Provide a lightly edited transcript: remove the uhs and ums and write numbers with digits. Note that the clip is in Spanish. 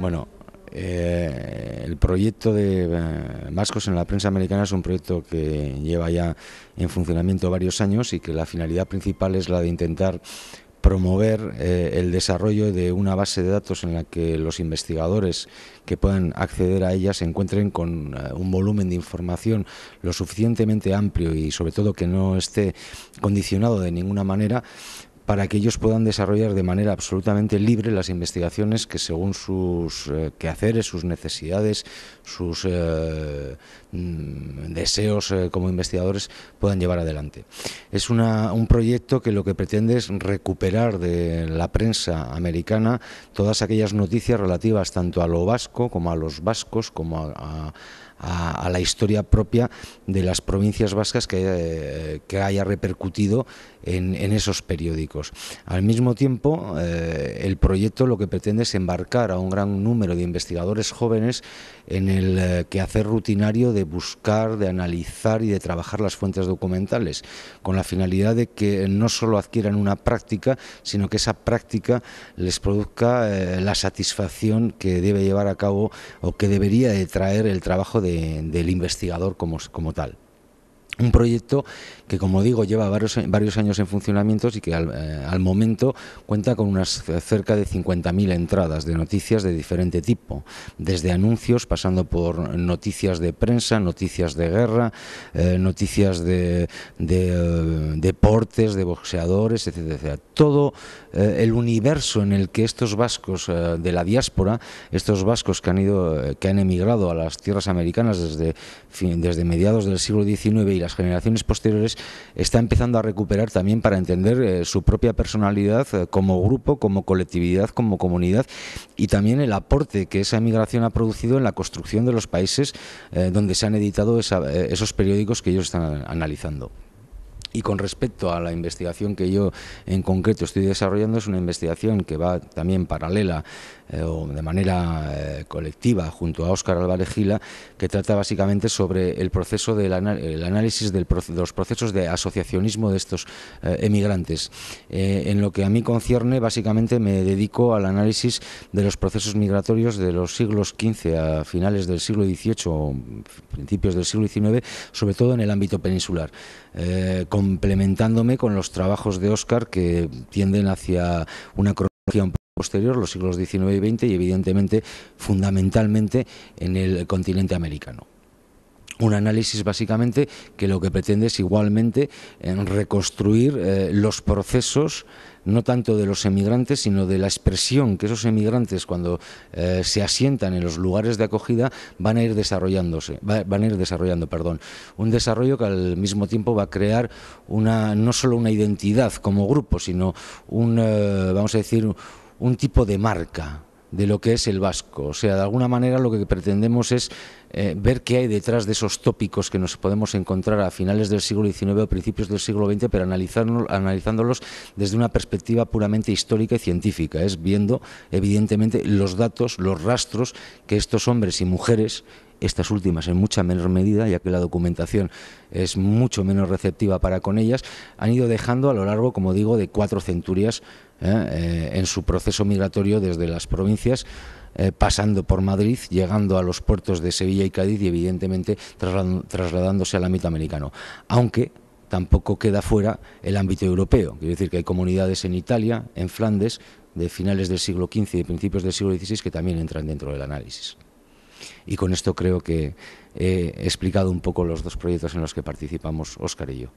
Bueno, el proyecto de Vascos en la Prensa Americana es un proyecto que lleva ya en funcionamiento varios años y que la finalidad principal es la de intentar promover el desarrollo de una base de datos en la que los investigadores que puedan acceder a ella se encuentren con un volumen de información lo suficientemente amplio y sobre todo que no esté condicionado de ninguna manera, para que ellos puedan desarrollar de manera absolutamente libre las investigaciones que según sus quehaceres, sus necesidades, sus deseos como investigadores puedan llevar adelante. Es un proyecto que lo que pretende es recuperar de la prensa americana todas aquellas noticias relativas tanto a lo vasco como a los vascos, como a la historia propia de las provincias vascas que haya repercutido en esos periódicos. Al mismo tiempo, el proyecto lo que pretende es embarcar a un gran número de investigadores jóvenes en el quehacer rutinario de buscar, de analizar y de trabajar las fuentes documentales, con la finalidad de que no solo adquieran una práctica, sino que esa práctica les produzca la satisfacción que debe llevar a cabo o que debería de traer el trabajo del investigador como tal. Un proyecto que, como digo, lleva varios años en funcionamiento y que al momento cuenta con unas cerca de 50.000 entradas de noticias de diferente tipo, desde anuncios, pasando por noticias de prensa, noticias de guerra, noticias de deportes, de boxeadores, etcétera, etcétera. Todo el universo en el que estos vascos de la diáspora, estos vascos que han emigrado a las tierras americanas desde mediados del siglo XIX y las generaciones posteriores, está empezando a recuperar también para entender su propia personalidad como grupo, como colectividad, como comunidad, y también el aporte que esa emigración ha producido en la construcción de los países donde se han editado esos periódicos que ellos están analizando. Y con respecto a la investigación que yo en concreto estoy desarrollando, es una investigación que va también paralela o de manera colectiva junto a Óscar Álvarez Gila, que trata básicamente sobre el proceso el análisis de los procesos de asociacionismo de estos emigrantes. En lo que a mí concierne, básicamente me dedico al análisis de los procesos migratorios de los siglos XV a finales del siglo XVIII o principios del siglo XIX, sobre todo en el ámbito peninsular, complementándome con los trabajos de Óscar que tienden hacia una cronología un poco posterior, los siglos XIX y XX, y evidentemente fundamentalmente en el continente americano. Un análisis básicamente que lo que pretende es igualmente reconstruir los procesos, no tanto de los emigrantes, sino de la expresión que esos emigrantes, cuando se asientan en los lugares de acogida, van a ir desarrollando, un desarrollo que al mismo tiempo va a crear no solo una identidad como grupo, sino vamos a decir, un tipo de marca de lo que es el vasco. O sea, de alguna manera lo que pretendemos es ver qué hay detrás de esos tópicos que nos podemos encontrar a finales del siglo XIX o principios del siglo XX, pero analizándolos desde una perspectiva puramente histórica y científica, es viendo evidentemente los datos, los rastros que estos hombres y mujeres, estas últimas en mucha menor medida, ya que la documentación es mucho menos receptiva para con ellas, han ido dejando a lo largo, como digo, de 4 centurias en su proceso migratorio desde las provincias, pasando por Madrid, llegando a los puertos de Sevilla y Cádiz y evidentemente trasladándose al ámbito americano, aunque tampoco queda fuera el ámbito europeo. Quiero decir que hay comunidades en Italia, en Flandes, de finales del siglo XV y principios del siglo XVI que también entran dentro del análisis. Y con esto creo que he explicado un poco los 2 proyectos en los que participamos Óscar y yo.